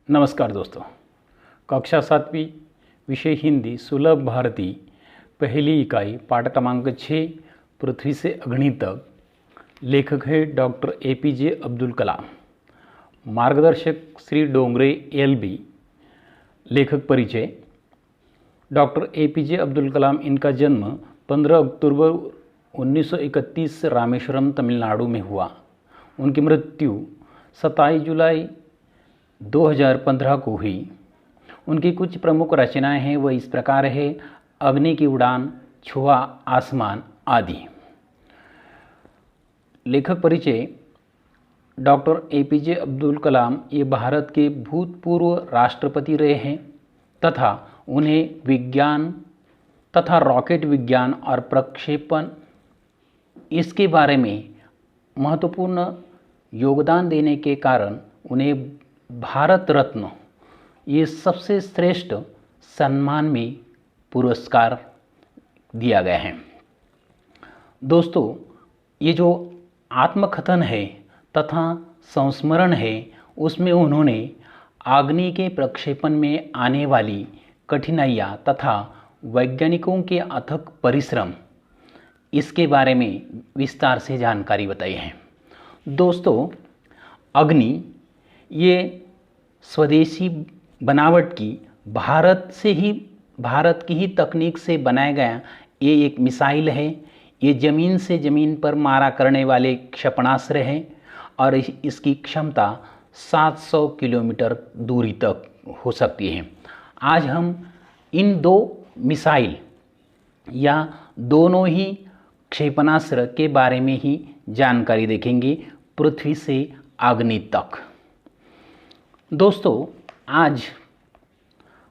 नमस्कार दोस्तों। कक्षा 7वीं विषय हिंदी सुलभ भारती पहली इकाई पाठ क्रमांक 6 पृथ्वी से अग्नि तक। लेखक है डॉक्टर APJ अब्दुल कलाम। मार्गदर्शक श्री डोंगरे LB। लेखक परिचय। डॉक्टर APJ अब्दुल कलाम, इनका जन्म 15 अक्टूबर 1931 रामेश्वरम तमिलनाडु में हुआ। उनकी मृत्यु 27 जुलाई 2015 को हुई। उनकी कुछ प्रमुख रचनाएं हैं, वह इस प्रकार है: अग्नि की उड़ान, छुआ आसमान आदि। लेखक परिचय। डॉक्टर APJ अब्दुल कलाम ये भारत के भूतपूर्व राष्ट्रपति रहे हैं तथा उन्हें विज्ञान तथा रॉकेट विज्ञान और प्रक्षेपण इसके बारे में महत्वपूर्ण योगदान देने के कारण उन्हें भारत रत्न ये सबसे श्रेष्ठ सम्मान में पुरस्कार दिया गया है। दोस्तों, ये जो आत्मकथन है तथा संस्मरण है, उसमें उन्होंने अग्नि के प्रक्षेपण में आने वाली कठिनाइयाँ तथा वैज्ञानिकों के अथक परिश्रम इसके बारे में विस्तार से जानकारी बताई है। दोस्तों, अग्नि ये स्वदेशी बनावट की भारत की ही तकनीक से बनाया गया ये एक मिसाइल है। ये ज़मीन से ज़मीन पर मारा करने वाले क्षेपणास्त्र है और इसकी क्षमता 700 किलोमीटर दूरी तक हो सकती है। आज हम इन दो मिसाइल या दोनों ही क्षेपणास्त्र के बारे में ही जानकारी देखेंगे, पृथ्वी से अग्नि तक। दोस्तों, आज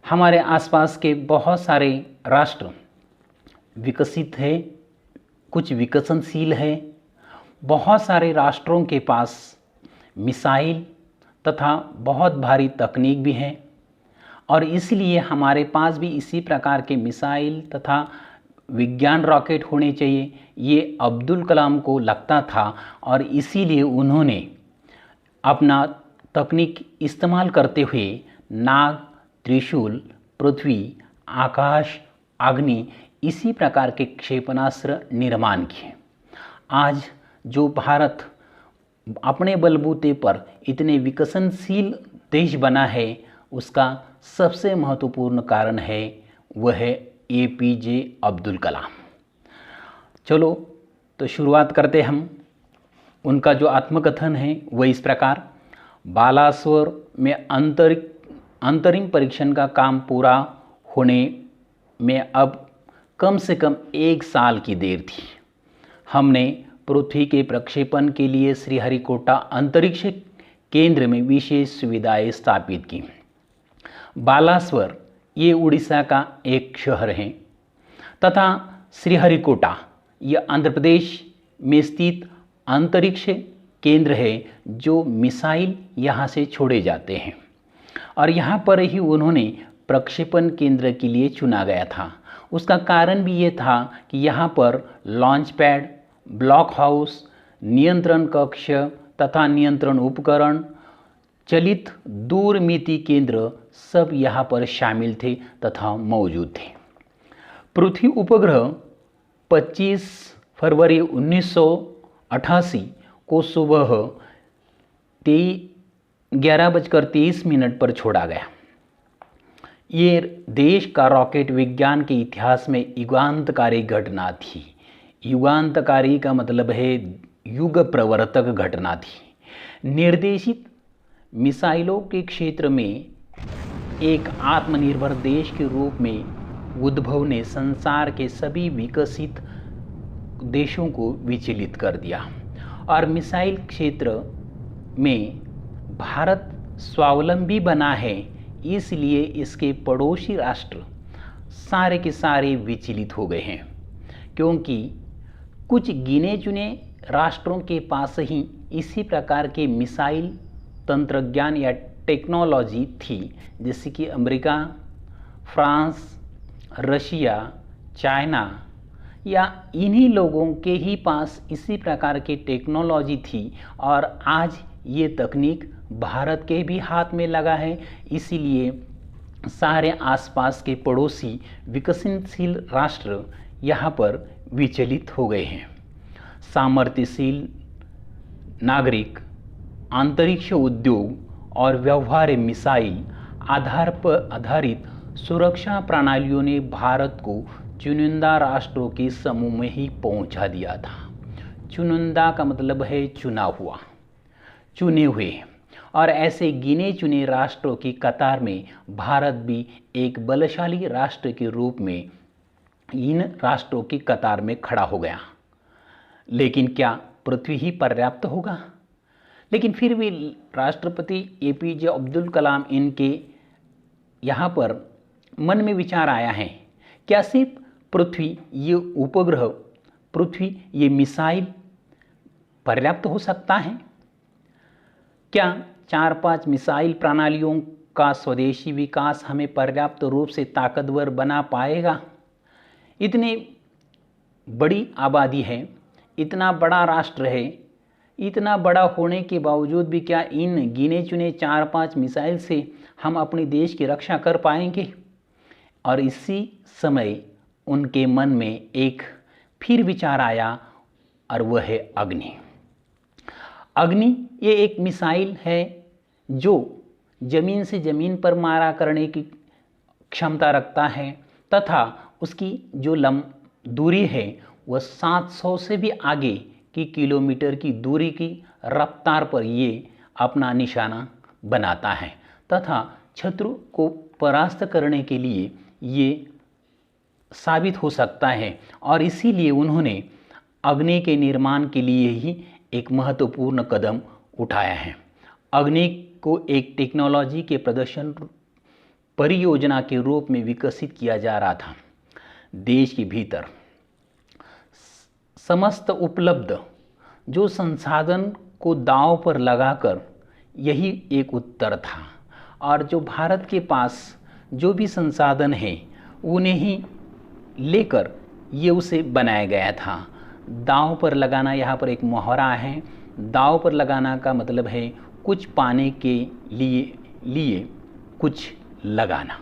हमारे आसपास के बहुत सारे राष्ट्र विकसित है, कुछ विकसनशील है। बहुत सारे राष्ट्रों के पास मिसाइल तथा बहुत भारी तकनीक भी है और इसलिए हमारे पास भी इसी प्रकार के मिसाइल तथा विज्ञान रॉकेट होने चाहिए, ये अब्दुल कलाम को लगता था और इसीलिए उन्होंने अपना तकनीक इस्तेमाल करते हुए नाग, त्रिशूल, पृथ्वी, आकाश, अग्नि इसी प्रकार के क्षेपणास्त्र निर्माण किए। आज जो भारत अपने बलबूते पर इतने विकसनशील देश बना है, उसका सबसे महत्वपूर्ण कारण है वह है APJ अब्दुल कलाम। चलो तो शुरुआत करते हम। उनका जो आत्मकथन है वह इस प्रकार: बालासोर में अंतरिम परीक्षण का काम पूरा होने में अब कम से कम 1 साल की देर थी। हमने पृथ्वी के प्रक्षेपण के लिए श्रीहरिकोटा अंतरिक्ष केंद्र में विशेष सुविधाएं स्थापित की। बालासोर ये उड़ीसा का एक शहर है तथा श्रीहरिकोटा यह आंध्र प्रदेश में स्थित अंतरिक्ष केंद्र है जो मिसाइल यहाँ से छोड़े जाते हैं और यहाँ पर ही उन्होंने प्रक्षेपण केंद्र के लिए चुना गया था। उसका कारण भी ये था कि यहाँ पर लॉन्च पैड, ब्लॉक हाउस, नियंत्रण कक्ष तथा नियंत्रण उपकरण, चलित दूरमिति केंद्र सब यहाँ पर शामिल थे तथा मौजूद थे। पृथ्वी उपग्रह 25 फरवरी 1988 को सुबह 11:23 पर छोड़ा गया। ये देश का रॉकेट विज्ञान के इतिहास में युगांतकारी घटना थी। युगांतकारी का मतलब है युग प्रवर्तक घटना थी। निर्देशित मिसाइलों के क्षेत्र में एक आत्मनिर्भर देश के रूप में उद्भव ने संसार के सभी विकसित देशों को विचलित कर दिया और मिसाइल क्षेत्र में भारत स्वावलंबी बना है, इसलिए इसके पड़ोसी राष्ट्र सारे के सारे विचलित हो गए हैं, क्योंकि कुछ गिने चुने राष्ट्रों के पास ही इसी प्रकार के मिसाइल तंत्रज्ञान या टेक्नोलॉजी थी, जैसे कि अमेरिका, फ्रांस, रशिया, चाइना या इन्हीं लोगों के ही पास इसी प्रकार की टेक्नोलॉजी थी और आज ये तकनीक भारत के भी हाथ में लगा है, इसीलिए सारे आसपास के पड़ोसी विकसनशील राष्ट्र यहाँ पर विचलित हो गए हैं। सामर्थ्यशील नागरिक, अंतरिक्ष उद्योग और व्यवहार्य मिसाइल आधारित सुरक्षा प्रणालियों ने भारत को चुनिंदा राष्ट्रों के समूह में ही पहुंचा दिया था। चुनिंदा का मतलब है चुना हुआ, चुने हुए, और ऐसे गिने चुने राष्ट्रों की कतार में भारत भी एक बलशाली राष्ट्र के रूप में इन राष्ट्रों की कतार में खड़ा हो गया। लेकिन क्या पृथ्वी ही पर्याप्त होगा? लेकिन फिर भी राष्ट्रपति APJ अब्दुल कलाम इनके यहाँ पर मन में विचार आया है, क्या सिर्फ पृथ्वी, ये उपग्रह, पृथ्वी, ये मिसाइल पर्याप्त हो सकता है? क्या 4-5 मिसाइल प्रणालियों का स्वदेशी विकास हमें पर्याप्त रूप से ताकतवर बना पाएगा? इतनी बड़ी आबादी है, इतना बड़ा राष्ट्र है, इतना बड़ा होने के बावजूद भी क्या इन गिने चुने 4-5 मिसाइल से हम अपने देश की रक्षा कर पाएंगे? और इसी समय उनके मन में एक फिर विचार आया, और वह है अग्नि। अग्नि ये एक मिसाइल है जो ज़मीन से ज़मीन पर मारा करने की क्षमता रखता है, तथा उसकी जो दूरी है वह 700 से भी आगे की किलोमीटर की दूरी की रफ्तार पर ये अपना निशाना बनाता है, तथा शत्रु को परास्त करने के लिए ये साबित हो सकता है। और इसीलिए उन्होंने अग्नि के निर्माण के लिए ही एक महत्वपूर्ण कदम उठाया है। अग्नि को एक टेक्नोलॉजी के प्रदर्शन परियोजना के रूप में विकसित किया जा रहा था। देश के भीतर समस्त उपलब्ध जो संसाधन को दांव पर लगाकर यही एक उत्तर था, और जो भारत के पास जो भी संसाधन है उन्हें ही लेकर ये उसे बनाया गया था। दांव पर लगाना यहाँ पर एक मुहावरा है। दांव पर लगाना का मतलब है कुछ पाने के लिए कुछ लगाना।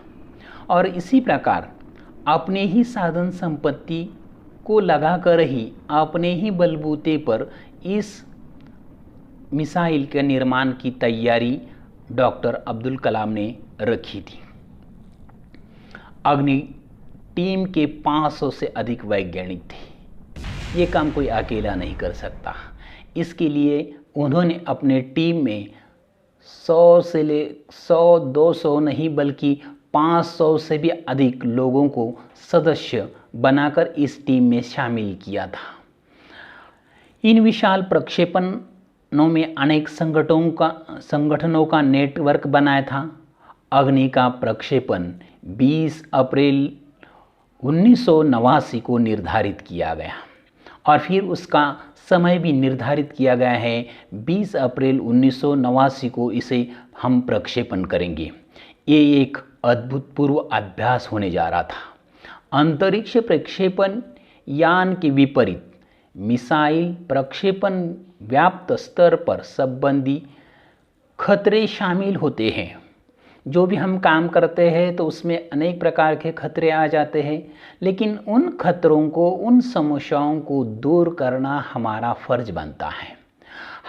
और इसी प्रकार अपने ही साधन संपत्ति को लगाकर ही अपने ही बलबूते पर इस मिसाइल के निर्माण की तैयारी डॉक्टर अब्दुल कलाम ने रखी थी। अग्नि टीम के 500 से अधिक वैज्ञानिक थे। ये काम कोई अकेला नहीं कर सकता। इसके लिए उन्होंने अपने टीम में 100-200 नहीं बल्कि 500 से भी अधिक लोगों को सदस्य बनाकर इस टीम में शामिल किया था। इन विशाल प्रक्षेपणों में अनेक संगठनों का नेटवर्क बनाया था। अग्नि का प्रक्षेपण 20 अप्रैल 1989 को निर्धारित किया गया, और फिर उसका समय भी निर्धारित किया गया है 20 अप्रैल 1989 को इसे हम प्रक्षेपण करेंगे। ये एक अभूतपूर्व अभ्यास होने जा रहा था। अंतरिक्ष प्रक्षेपण यान के विपरीत मिसाइल प्रक्षेपण व्याप्त स्तर पर संबंधी खतरे शामिल होते हैं। जो भी हम काम करते हैं तो उसमें अनेक प्रकार के खतरे आ जाते हैं, लेकिन उन खतरों को, उन समस्याओं को दूर करना हमारा फर्ज बनता है।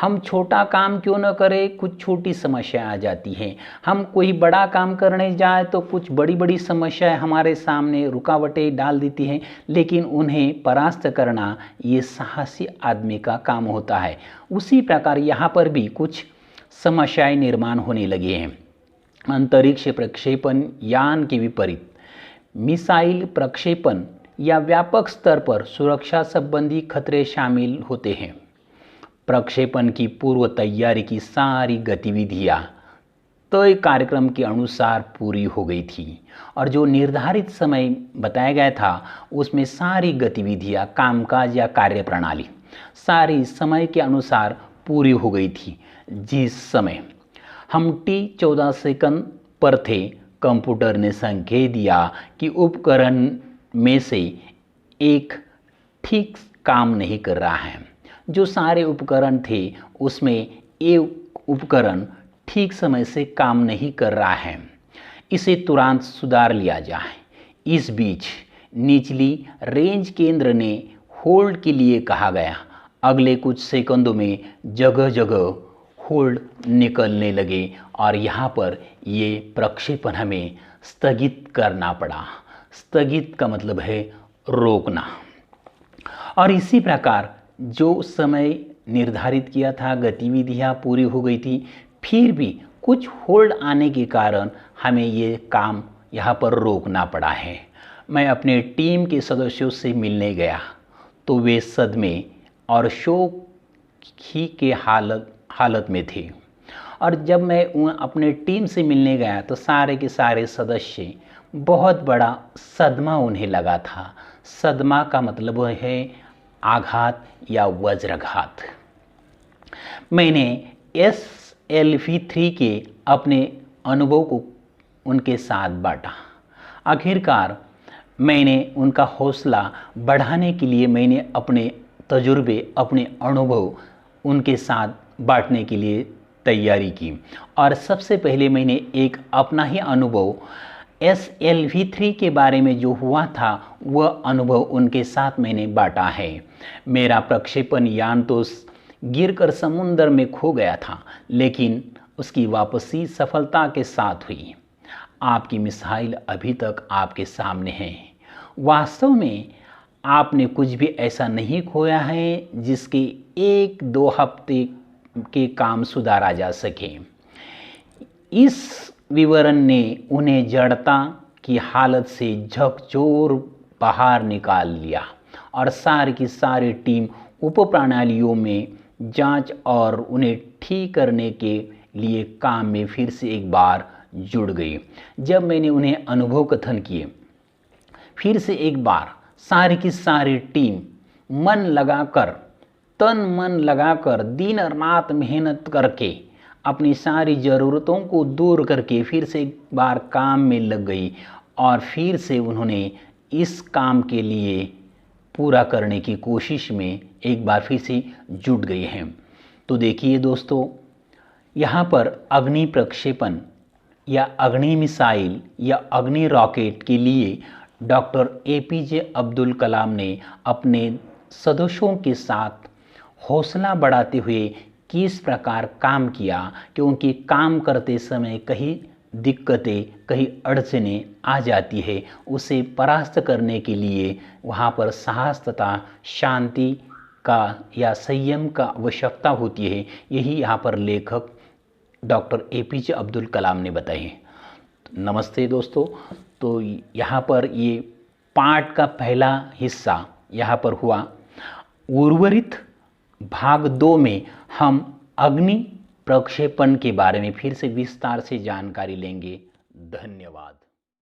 हम छोटा काम क्यों न करें, कुछ छोटी समस्या आ जाती है। हम कोई बड़ा काम करने जाए तो कुछ बड़ी बड़ी समस्याएं हमारे सामने रुकावटें डाल देती हैं, लेकिन उन्हें परास्त करना ये साहसी आदमी का काम होता है। उसी प्रकार यहाँ पर भी कुछ समस्याएं निर्माण होने लगी हैं। अंतरिक्ष प्रक्षेपण यान के विपरीत मिसाइल प्रक्षेपण या व्यापक स्तर पर सुरक्षा संबंधी खतरे शामिल होते हैं। प्रक्षेपण की पूर्व तैयारी की सारी गतिविधियां तय कार्यक्रम के अनुसार पूरी हो गई थी, और जो निर्धारित समय बताया गया था उसमें सारी गतिविधियां, कामकाज या कार्यप्रणाली सारी समय के अनुसार पूरी हो गई थी। जिस समय हम T14 सेकंड पर थे, कंप्यूटर ने संकेत दिया कि उपकरण में से एक ठीक काम नहीं कर रहा है। जो सारे उपकरण थे उसमें एक उपकरण ठीक समय से काम नहीं कर रहा है, इसे तुरंत सुधार लिया जाए। इस बीच निचली रेंज केंद्र ने होल्ड के लिए कहा गया। अगले कुछ सेकंडों में जगह जगह होल्ड निकलने लगे और यहाँ पर ये प्रक्षेपण हमें स्थगित करना पड़ा। स्थगित का मतलब है रोकना। और इसी प्रकार जो समय निर्धारित किया था, गतिविधियाँ पूरी हो गई थी, फिर भी कुछ होल्ड आने के कारण हमें ये काम यहाँ पर रोकना पड़ा है। मैं अपने टीम के सदस्यों से मिलने गया तो वे सदमे और शोक ही के हालत में थे। और जब मैं अपने टीम से मिलने गया तो सारे के सारे सदस्य, बहुत बड़ा सदमा उन्हें लगा था। सदमा का मतलब है आघात या वज्राघात। मैंने SLV3 के अपने अनुभव को उनके साथ बांटा। आखिरकार मैंने उनका हौसला बढ़ाने के लिए मैंने अपने तजुर्बे, अपने अनुभव उनके साथ बांटने के लिए तैयारी की। और सबसे पहले मैंने एक अपना ही अनुभव SLV3 के बारे में जो हुआ था वह अनुभव उनके साथ मैंने बांटा है। मेरा प्रक्षेपण यान तो गिरकर समुद्र में खो गया था, लेकिन उसकी वापसी सफलता के साथ हुई। आपकी मिसाइल अभी तक आपके सामने है। वास्तव में आपने कुछ भी ऐसा नहीं खोया है जिसके 1-2 हफ्ते के काम सुधारा जा सके। इस विवरण ने उन्हें जड़ता की हालत से झकझोर बाहर निकाल लिया और सारी की सारी टीम उप प्रणालियों में जांच और उन्हें ठीक करने के लिए काम में फिर से एक बार जुड़ गई। जब मैंने उन्हें अनुभव कथन किए, फिर से एक बार सारी की सारी टीम मन लगाकर, तन मन लगाकर, दिन रात मेहनत करके अपनी सारी ज़रूरतों को दूर करके फिर से एक बार काम में लग गई और फिर से उन्होंने इस काम के लिए पूरा करने की कोशिश में एक बार फिर से जुट गए हैं। तो देखिए दोस्तों, यहाँ पर अग्नि प्रक्षेपण या अग्नि मिसाइल या अग्नि रॉकेट के लिए डॉक्टर APJ अब्दुल कलाम ने अपने सदस्यों के साथ हौसला बढ़ाते हुए किस प्रकार काम किया, क्योंकि काम करते समय कहीं दिक्कतें, कहीं अड़चनें आ जाती है। उसे परास्त करने के लिए वहाँ पर साहस तथा शांति का या संयम का आवश्यकता होती है। यही यहाँ पर लेखक डॉक्टर APJ अब्दुल कलाम ने बताए। नमस्ते दोस्तों, तो यहाँ पर ये पाठ का पहला हिस्सा यहाँ पर हुआ। उर्वरित भाग 2 में हम अग्नि प्रक्षेपण के बारे में फिर से विस्तार से जानकारी लेंगे। धन्यवाद।